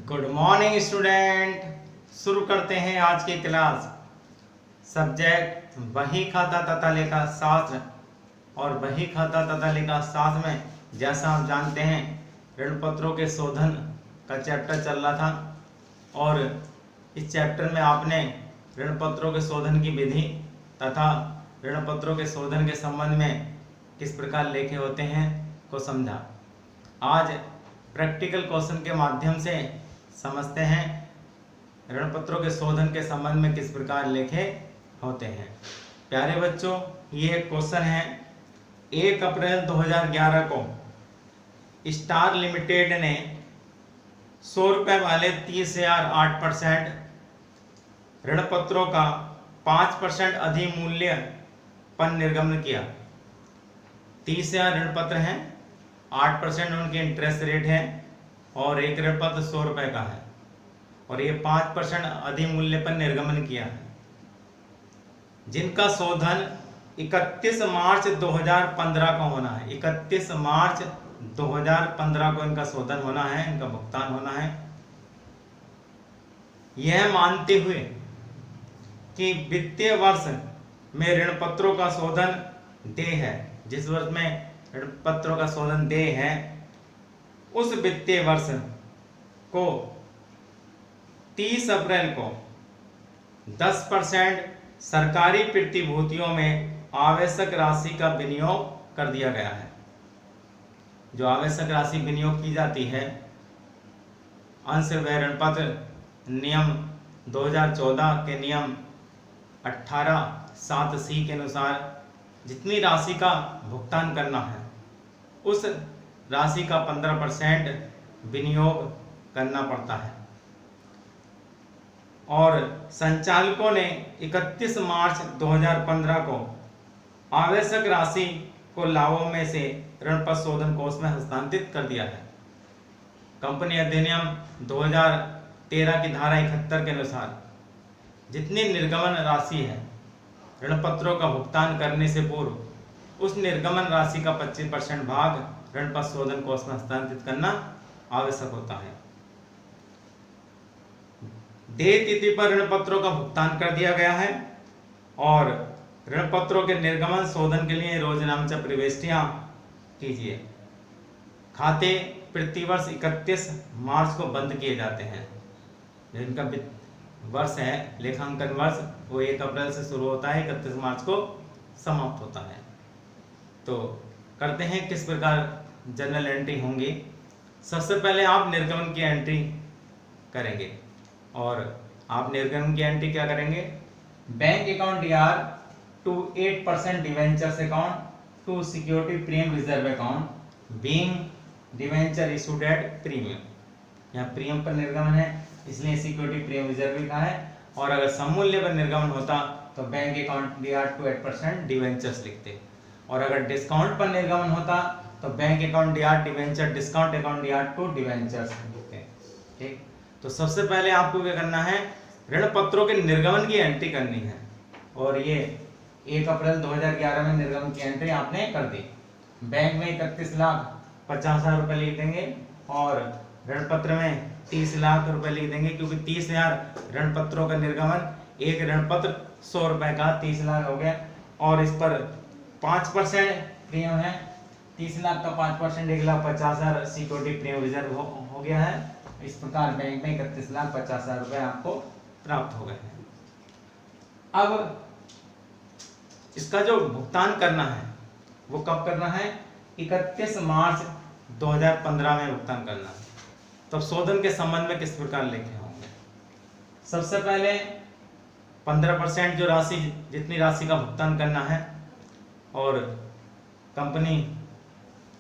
Good morning student. शुरू करते हैं आज की क्लास। सब्जेक्ट बही खाता तथा लेखा शास्त्र। और बही खाता तथा लेखा शास्त्र में जैसा आप जानते हैं ऋण पत्रों के शोधन का चैप्टर चल रहा था और इस चैप्टर में आपने ऋण पत्रों के शोधन की विधि तथा ऋण पत्रों के शोधन के संबंध में किस प्रकार लेखे होते हैं को समझा। आज प्रैक्टिकल क्वेश्चन के माध्यम से समझते हैं ऋण पत्रों के शोधन के संबंध में किस प्रकार लेखे होते हैं। प्यारे बच्चों, ये क्वेश्चन है 1 अप्रैल 2011 को स्टार लिमिटेड ने 100 रुपए वाले 30,000 8% ऋण पत्रों का 5% अधिमूल्य पर निर्गमन किया। 30,000 ऋण पत्र हैं, 8% उनके इंटरेस्ट रेट है और एक ऋण पत्र 100 रुपए का है और ये 5% अधिमूल्य पर निर्गमन किया है, जिनका शोधन 31 मार्च 2015 का होना है। 31 मार्च 2015 को इनका शोधन होना है, इनका भुगतान होना है। यह मानते हुए कि वित्तीय वर्ष में ऋण पत्रों का शोधन देय है, जिस वर्ष में ऋण पत्रों का शोधन देय है उस वित्तीय वर्ष को 30 अप्रैल को 10% सरकारी प्रतिभूतियों में आवश्यक राशि का विनियोग कर दिया गया है। जो आवश्यक राशि विनियोग की जाती है अंश व्यय ऋण पत्र नियम 2014 के नियम 18(7)(c) के अनुसार जितनी राशि का भुगतान करना है उस राशि का 15% विनियोग करना पड़ता है। और संचालकों ने 31 मार्च 2015 को आवश्यक राशि को लाभों में से ऋण पत्र शोधन कोष में हस्तांतरित कर दिया है। कंपनी अधिनियम 2013 की धारा 71 के अनुसार जितनी निर्गमन राशि है ऋण पत्रों का भुगतान करने से पूर्व उस निर्गमन राशि का 25% भाग ऋण पत्र शोधन कोष में हस्तांतरित करना आवश्यक होता है। देय तिथि पर ऋण पत्रों का भुगतान कर दिया गया है और ऋण पत्रों के निर्गमन शोधन के लिए रोजनामच प्रविष्टियां कीजिए। खाते प्रतिवर्ष 31 मार्च को बंद किए जाते हैं। जिनका वर्ष है लेखांकन वर्ष वो 1 अप्रैल से शुरू होता है, 31 मार्च को समाप्त होता है। तो करते हैं किस प्रकार जर्नल एंट्री होंगी। सबसे पहले आप निर्गमन की एंट्री करेंगे और आप निर्गमन की एंट्री क्या करेंगे? Bank account DR to 8% debentures account to security premium reserve account being debenture issued at premium. यहाँ प्रीमियम पर निर्गमन है इसलिए सिक्योरिटी प्रीमियम रिजर्व लिखा है। और अगर सममूल्य पर निर्गमन होता तो bank account DR to 8% debentures लिखते। और अगर डिस्काउंट पर निर्गमन होता तो bank account DR debenture discount account DR to debentures लिखते। ठीक, तो सबसे पहले आपको क्या करना है? ऋण पत्रों के निर्गमन की एंट्री करनी है और ये 1 अप्रैल 2011 में निर्गमन की एंट्री आपने कर दी। बैंक में 31,50,000 रुपए लिख देंगे और ऋण पत्र में 30 लाख रुपए लिख देंगे, क्योंकि 30,000 ऋण पत्रों का निर्गमन, एक ऋण पत्र 100 रुपए का 30 लाख हो गया। और इस पर 5% प्रीमियम है, 30 लाख का 5% 1,50,000 सिक्योरिटी प्रीमियम रिजर्व हो गया है। इस प्रकार बैंक में 31,50,000 रुपए आपको प्राप्त हो गए हैं। अब इसका जो भुगतान करना है वो कब करना है? 31 मार्च 2015 में भुगतान करना है। तो शोधन के संबंध में किस प्रकार लेखे होंगे? सबसे पहले 15% जो राशि जितनी राशि का भुगतान करना है और कंपनी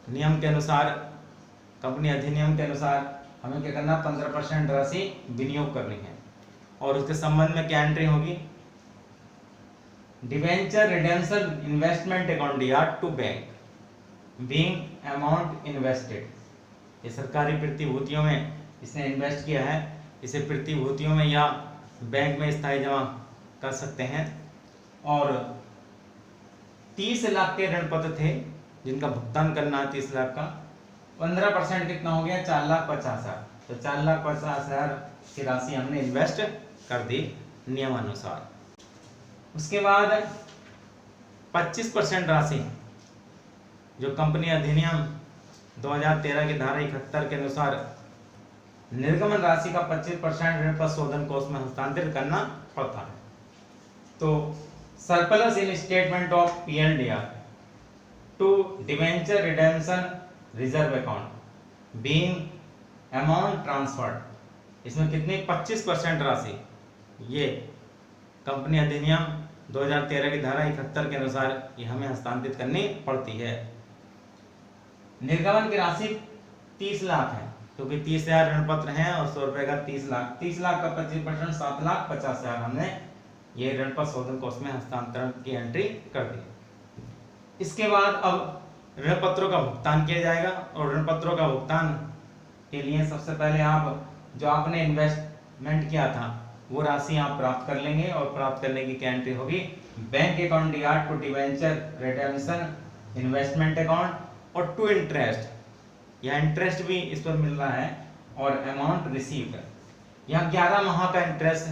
नियम के अनुसार, कंपनी अधिनियम के अनुसार हमें क्या करना? 15% राशि विनियोग करनी है। और उसके संबंध में क्या एंट्री होगी? Debenture redemption investment account DR to bank being amount invested. ये सरकारी प्रतिभूतियों में इसने इन्वेस्ट किया है, इसे प्रतिभूतियों में या बैंक में स्थायी जमा कर सकते हैं। और 30 लाख के ऋण पत्र थे जिनका भुगतान करना है 30 लाख का, 15% कितना हो गया? 4,50,000। तो 4,50,000 की राशि हमने इन्वेस्ट कर दी नियमानुसार। उसके बाद 25% राशि जो कंपनी अधिनियम 2013 की धारा 71 के अनुसार निर्गमन राशि का 25% ऋण पर शोधन कोष में हस्तांतरित करना पड़ता है। तो surplus in statement of PLDR to debenture redemption reserve account being amount transferred, इसमें कितनी 25% राशि ये कंपनी अधिनियम 2013 की धारा 71 के अनुसार ये हमें हस्तांतरित करनी पड़ती है। निर्गमन की राशि 30 लाख है, क्योंकि 30,000 ऋण पत्र हैं और 100 रुपए का 30 लाख। 30 लाख का 25% 7,50,000 हमने ये ऋण पत्र शोधन कोष में हस्तांतरण की एंट्री कर दी। इसके बाद अब ऋण पत्रों का भुगतान किया जाएगा, और ऋण पत्रों का भुगतान के लिए सबसे पहले आप जो आपने इन्वेस्टमेंट किया था वो राशि आप प्राप्त कर लेंगे, और प्राप्त करने की क्या एंट्री होगी, bank account DR to debenture redemption investment account और टू इंटरेस्ट, यह इंटरेस्ट भी इस पर मिल रहा है, और अमाउंट रिसीव्ड, यहाँ 11 माह का इंटरेस्ट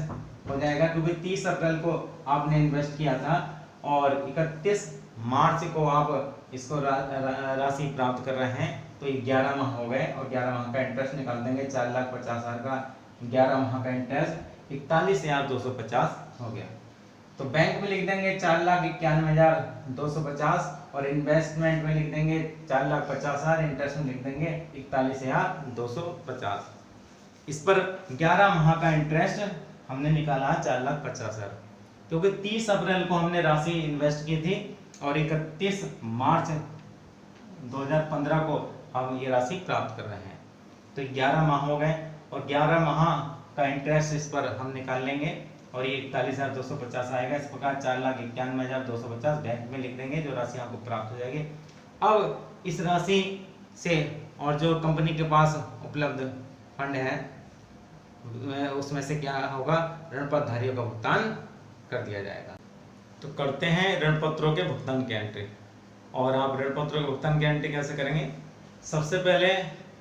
हो जाएगा, क्योंकि 30 अप्रैल को आपने इन्वेस्ट किया था और 31 मार्च को आप इसको राशि प्राप्त कर रहे हैं, तो ये 11 माह हो गए, और 11 माह का इंटरेस्ट निकाल देंगे। 4,50,000 का 11 माह का इंटरेस्ट 41,250 हो गया। तो बैंक में लिख देंगे 4,91,250 और इन्वेस्टमेंट में लिख देंगे 4,50,000, इंटरेस्ट में लिख देंगे 41,250। इस पर 11 माह का इंटरेस्ट हमने निकाला 4,50,000, क्योंकि 30 अप्रैल को हमने राशि इन्वेस्ट की थी और 31 मार्च 2015 को हम ये राशि प्राप्त कर रहे हैं। तो 11 माह हो गए, और 11 माह का इंटरेस्ट इस पर हम निकाल लेंगे, और ये 41,250 आएगा। इस प्रकार 4,91,250 बैंक में लिख देंगे, जो राशि आपको प्राप्त हो जाएगी। अब इस राशि से और जो कंपनी के पास उपलब्ध फंड है उसमें से क्या होगा, ऋण पत्रधारियों का भुगतान कर दिया जाएगा। तो करते हैं ऋण पत्रों के भुगतान की एंट्री। और आप ऋण पत्रों के भुगतान की एंट्री कैसे करेंगे, सबसे पहले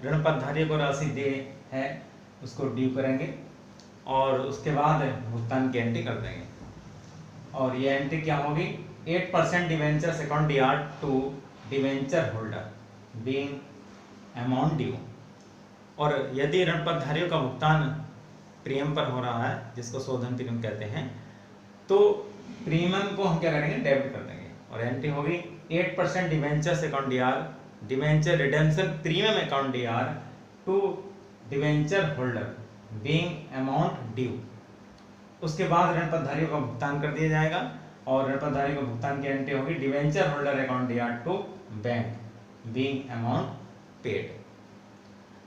ऋण पत्रधारियों को राशि दे है उसको ड्यू करेंगे, और उसके बाद भुगतान की एंट्री कर देंगे। और ये एंट्री क्या होगी, 8% debentures account DR to debenture holder being amount due. और यदि ऋण पत्रधारियों का भुगतान प्रीमियम पर हो रहा है, जिसको शोधन प्रीमियम कहते हैं, तो प्रीमियम को हम क्या करेंगे, डेबिट कर देंगे, और एंट्री होगी 8% debentures account DR debenture redemption premium account DR to debenture holder being amount due. उसके बाद ऋण पत्रधारियों का भुगतान कर दिया जाएगा, और ऋण पत्रधारियों का भुगतान की एंट्री होगी debenture holder account DR to bank being amount paid.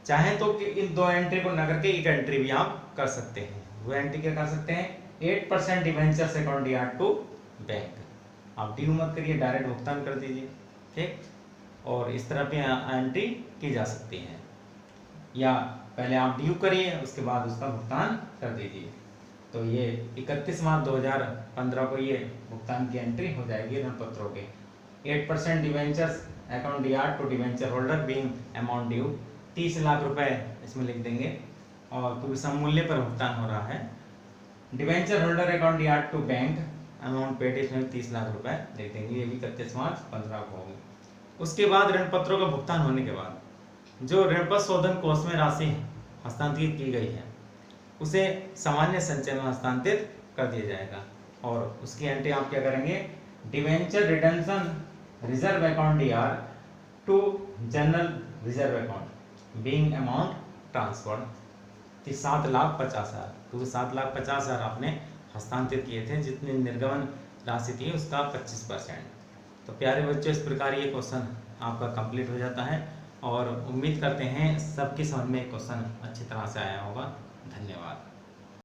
चाहे तो कि इन दो एंट्री को न करके एक एंट्री भी आप कर सकते हैं। वो एंट्री क्या कर सकते हैं, 8% debentures account DR to bank, आप ड्यू मत करिए, डायरेक्ट भुगतान कर दीजिए, ठीक। और इस तरह भी एंट्री की जा सकती है, या पहले आप ड्यू करिए उसके बाद उसका भुगतान कर दीजिए। तो ये 31 मार्च 2015 को ये भुगतान की एंट्री हो जाएगी ऋण पत्रों के। 8% debentures account DR to debenture holder being amount due, 30 lakh रुपए इसमें लिख देंगे, और क्योंकि सममूल्य पर भुगतान हो रहा है। Debenture holder account DR to bank amount paid, इसमें 30 लाख रुपए लिख देंगे, ये भी 31 मार्च 15 को होगी। उसके बाद ऋण पत्रों का भुगतान होने के बाद जो ऋण पत्र शोधन कोष में राशि हस्तांतरित की गई है उसे सामान्य संचय में हस्तांतरित कर दिया जाएगा, और उसकी एंट्री आप क्या करेंगे, debenture redemption reserve account DR to general reserve account being amount transferred, 7,50,000, क्योंकि 7,50,000 आपने हस्तांतरित किए थे, जितनी निर्गमन राशि थी उसका 25%। तो प्यारे बच्चों, इस प्रकार ये क्वेश्चन आपका कंप्लीट हो जाता है, और उम्मीद करते हैं सबकी समझ में क्वेश्चन अच्छी तरह से आया होगा। धन्यवाद।